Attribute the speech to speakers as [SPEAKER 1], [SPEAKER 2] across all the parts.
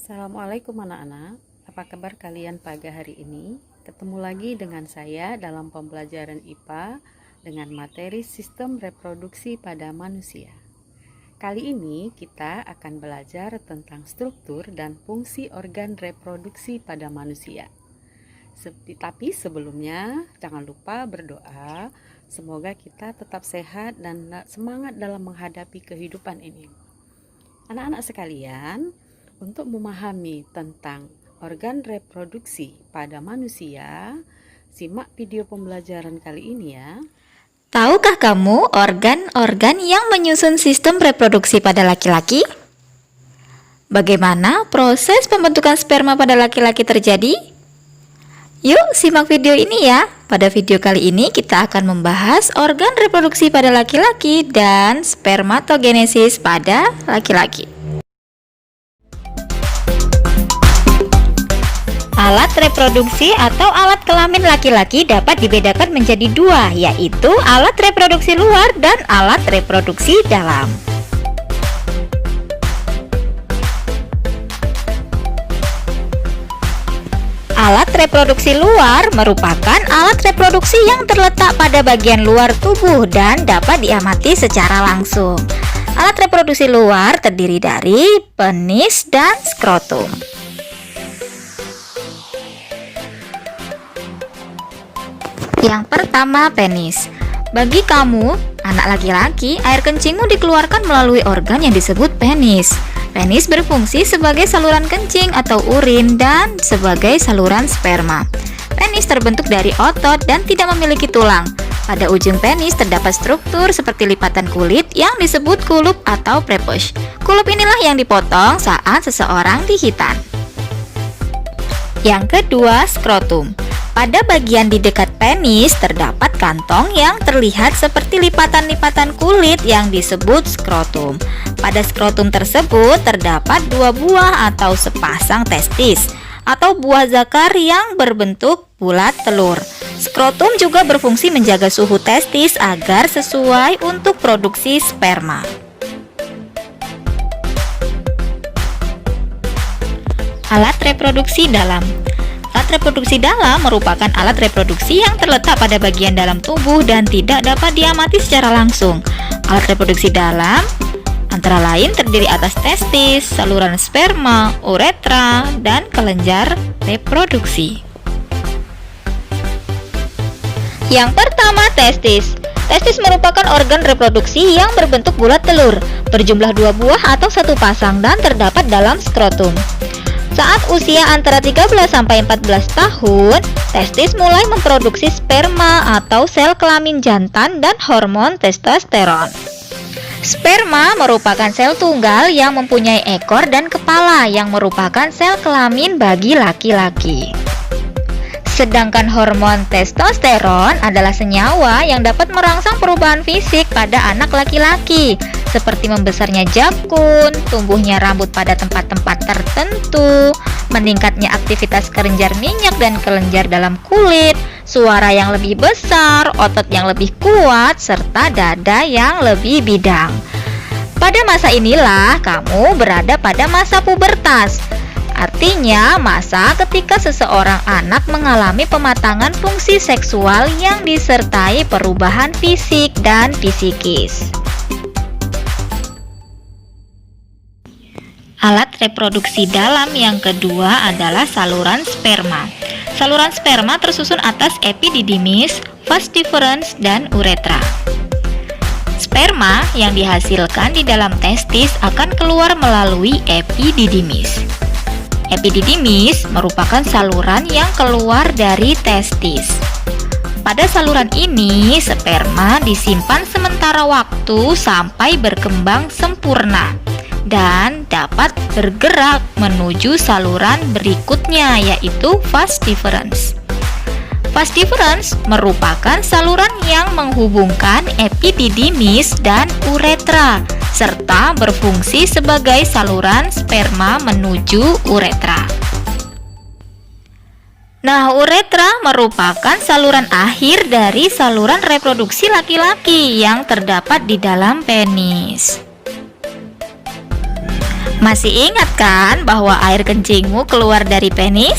[SPEAKER 1] Assalamualaikum anak-anak, apa kabar kalian pagi hari ini? Ketemu lagi dengan saya dalam pembelajaran IPA dengan materi sistem reproduksi pada manusia. Kali ini kita akan belajar tentang struktur dan fungsi organ reproduksi pada manusia. Tapi sebelumnya jangan lupa berdoa, semoga kita tetap sehat dan semangat dalam menghadapi kehidupan ini. Anak-anak sekalian, untuk memahami tentang organ reproduksi pada manusia, simak video pembelajaran kali ini ya.
[SPEAKER 2] Tahukah kamu organ-organ yang menyusun sistem reproduksi pada laki-laki? Bagaimana proses pembentukan sperma pada laki-laki terjadi? Yuk simak video ini ya. Pada video kali ini kita akan membahas organ reproduksi pada laki-laki dan spermatogenesis pada laki-laki. Alat reproduksi atau alat kelamin laki-laki dapat dibedakan menjadi dua, yaitu alat reproduksi luar dan alat reproduksi dalam. Alat reproduksi luar merupakan alat reproduksi yang terletak pada bagian luar tubuh dan dapat diamati secara langsung. Alat reproduksi luar terdiri dari penis dan skrotum. Yang pertama, penis. Bagi kamu, anak laki-laki, air kencingmu dikeluarkan melalui organ yang disebut penis. Penis berfungsi sebagai saluran kencing atau urin dan sebagai saluran sperma. Penis terbentuk dari otot dan tidak memiliki tulang. Pada ujung penis terdapat struktur seperti lipatan kulit yang disebut kulup atau prepuce. Kulup inilah yang dipotong saat seseorang dihitan. Yang kedua, skrotum. Pada bagian di dekat penis terdapat kantong yang terlihat seperti lipatan-lipatan kulit yang disebut skrotum. Pada skrotum tersebut terdapat dua buah atau sepasang testis atau buah zakar yang berbentuk bulat telur. Skrotum juga berfungsi menjaga suhu testis agar sesuai untuk produksi sperma. Alat reproduksi dalam. Alat reproduksi dalam merupakan alat reproduksi yang terletak pada bagian dalam tubuh dan tidak dapat diamati secara langsung. Alat reproduksi dalam antara lain terdiri atas testis, saluran sperma, uretra, dan kelenjar reproduksi. Yang pertama, testis. Testis merupakan organ reproduksi yang berbentuk bulat telur, berjumlah dua buah atau satu pasang dan terdapat dalam skrotum. Saat usia antara 13-14 tahun, testis mulai memproduksi sperma atau sel kelamin jantan dan hormon testosteron. Sperma merupakan sel tunggal yang mempunyai ekor dan kepala yang merupakan sel kelamin bagi laki-laki. Sedangkan hormon testosteron adalah senyawa yang dapat merangsang perubahan fisik pada anak laki-laki, seperti membesarnya jakun, tumbuhnya rambut pada tempat-tempat tertentu, meningkatnya aktivitas kelenjar minyak dan kelenjar dalam kulit, suara yang lebih besar, otot yang lebih kuat, serta dada yang lebih bidang. Pada masa inilah kamu berada pada masa pubertas. Artinya, masa ketika seseorang anak mengalami pematangan fungsi seksual yang disertai perubahan fisik dan psikis. Alat reproduksi dalam yang kedua adalah saluran sperma. Saluran sperma tersusun atas epididymis, vas deferens, dan uretra. Sperma yang dihasilkan di dalam testis akan keluar melalui epididymis. Epididymis merupakan saluran yang keluar dari testis. Pada saluran ini, sperma disimpan sementara waktu sampai berkembang sempurna dan dapat bergerak menuju saluran berikutnya, yaitu vas deferens. Vas deferens merupakan saluran yang menghubungkan epididymis dan uretra, serta berfungsi sebagai saluran sperma menuju uretra. Nah, uretra merupakan saluran akhir dari saluran reproduksi laki-laki yang terdapat di dalam penis. Masih ingat kan bahwa air kencingmu keluar dari penis?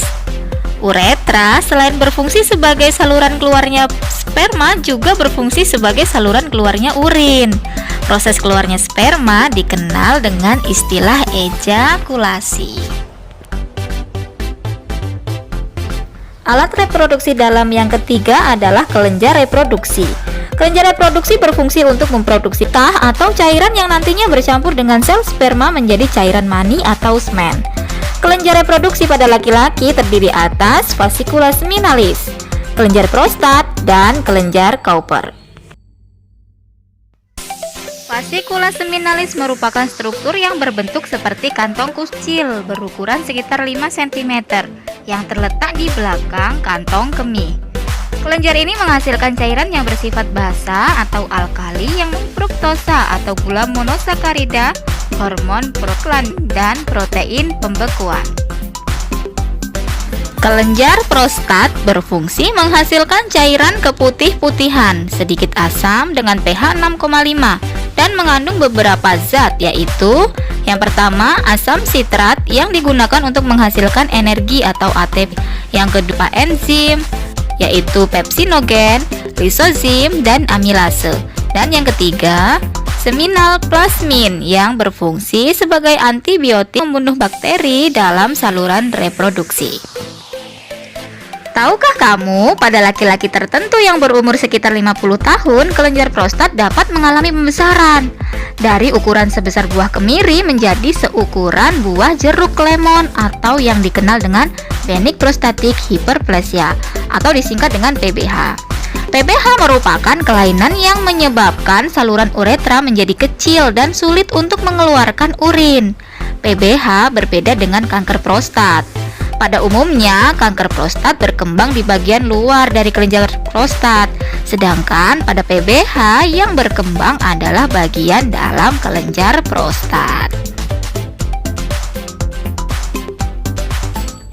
[SPEAKER 2] Uretra selain berfungsi sebagai saluran keluarnya sperma juga berfungsi sebagai saluran keluarnya urin. Proses keluarnya sperma dikenal dengan istilah ejakulasi. Alat reproduksi dalam yang ketiga adalah kelenjar reproduksi. Kelenjar reproduksi berfungsi untuk memproduksi tah atau cairan yang nantinya bercampur dengan sel sperma menjadi cairan mani atau semen. Kelenjar reproduksi pada laki-laki terdiri atas vasikula seminalis, kelenjar prostat, dan kelenjar Cowper. Vasikula seminalis merupakan struktur yang berbentuk seperti kantong kecil berukuran sekitar 5 cm yang terletak di belakang kantong kemih. Kelenjar ini menghasilkan cairan yang bersifat basa atau alkali yang fruktosa atau gula monosakarida, hormon prostaglandin, dan protein pembekuan. Kelenjar prostat berfungsi menghasilkan cairan keputih-putihan, sedikit asam dengan pH 6,5 dan mengandung beberapa zat, yaitu yang pertama asam sitrat yang digunakan untuk menghasilkan energi atau ATP, yang kedua enzim yaitu pepsinogen, lisozim, dan amilase, dan yang ketiga seminal plasmin yang berfungsi sebagai antibiotik membunuh bakteri dalam saluran reproduksi. Tahukah kamu, pada laki-laki tertentu yang berumur sekitar 50 tahun, kelenjar prostat dapat mengalami pembesaran dari ukuran sebesar buah kemiri menjadi seukuran buah jeruk lemon atau yang dikenal dengan benign prostatic hyperplasia atau disingkat dengan PBH. PBH merupakan kelainan yang menyebabkan saluran uretra menjadi kecil dan sulit untuk mengeluarkan urin. PBH berbeda dengan kanker prostat. Pada umumnya, kanker prostat berkembang di bagian luar dari kelenjar prostat, sedangkan pada PBH yang berkembang adalah bagian dalam kelenjar prostat.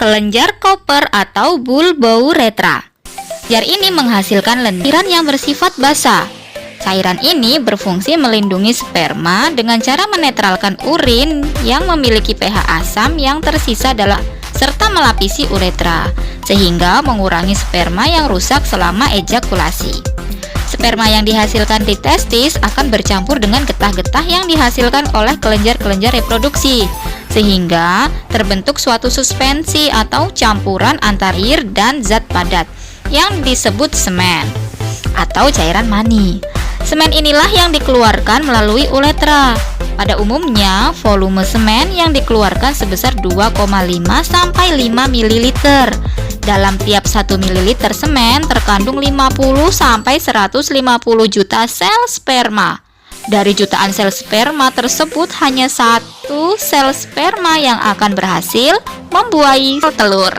[SPEAKER 2] Kelenjar Cowper atau bulbouretra. Kelenjar ini menghasilkan lendiran yang bersifat basa. Cairan ini berfungsi melindungi sperma dengan cara menetralkan urin yang memiliki pH asam yang tersisa serta melapisi uretra, sehingga mengurangi sperma yang rusak selama ejakulasi. Sperma yang dihasilkan di testis akan bercampur dengan getah-getah yang dihasilkan oleh kelenjar-kelenjar reproduksi, sehingga terbentuk suatu suspensi atau campuran antara air dan zat padat yang disebut semen atau cairan mani. Semen inilah yang dikeluarkan melalui uretra. Pada umumnya, volume semen yang dikeluarkan sebesar 2,5 sampai 5 ml. Dalam tiap 1 ml semen terkandung 50 sampai 150 juta sel sperma. Dari jutaan sel sperma tersebut, hanya satu sel sperma yang akan berhasil membuahi telur.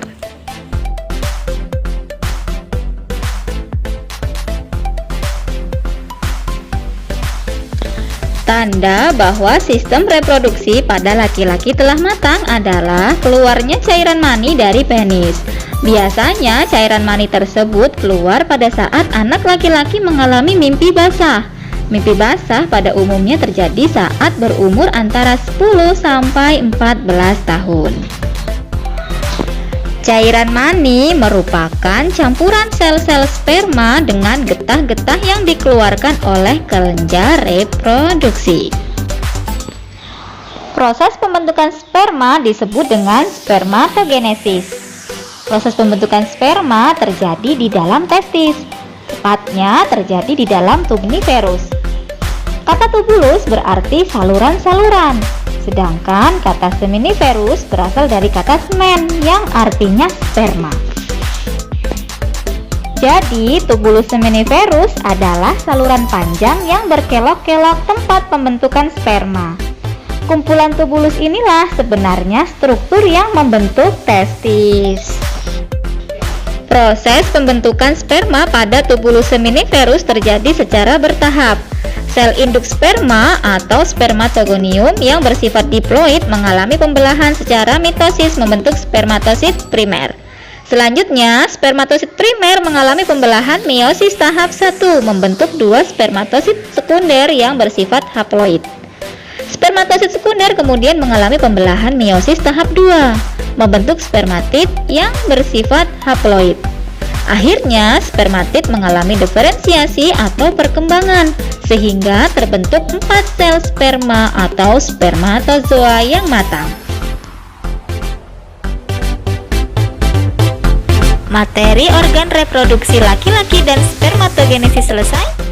[SPEAKER 2] Tanda bahwa sistem reproduksi pada laki-laki telah matang adalah keluarnya cairan mani dari penis. Biasanya cairan mani tersebut keluar pada saat anak laki-laki mengalami mimpi basah. Mimpi basah pada umumnya terjadi saat berumur antara 10 sampai 14 tahun. Cairan mani merupakan campuran sel-sel sperma dengan getah-getah yang dikeluarkan oleh kelenjar reproduksi. Proses pembentukan sperma disebut dengan spermatogenesis. Proses pembentukan sperma terjadi di dalam testis, tepatnya terjadi di dalam tubuliferus. Kata tubulus berarti saluran-saluran, sedangkan kata seminiferus berasal dari kata semen yang artinya sperma. Jadi, tubulus seminiferus adalah saluran panjang yang berkelok-kelok tempat pembentukan sperma. Kumpulan tubulus inilah sebenarnya struktur yang membentuk testis. Proses pembentukan sperma pada tubulus seminiferus terjadi secara bertahap. Sel induk sperma atau spermatogonium yang bersifat diploid mengalami pembelahan secara mitosis membentuk spermatosit primer. Selanjutnya, spermatosit primer mengalami pembelahan meiosis tahap 1 membentuk dua spermatosit sekunder yang bersifat haploid. Spermatosit sekunder kemudian mengalami pembelahan meiosis tahap 2, membentuk spermatid yang bersifat haploid. Akhirnya, spermatid mengalami diferensiasi atau perkembangan, sehingga terbentuk 4 sel sperma atau spermatozoa yang matang. Materi organ reproduksi laki-laki dan spermatogenesis selesai.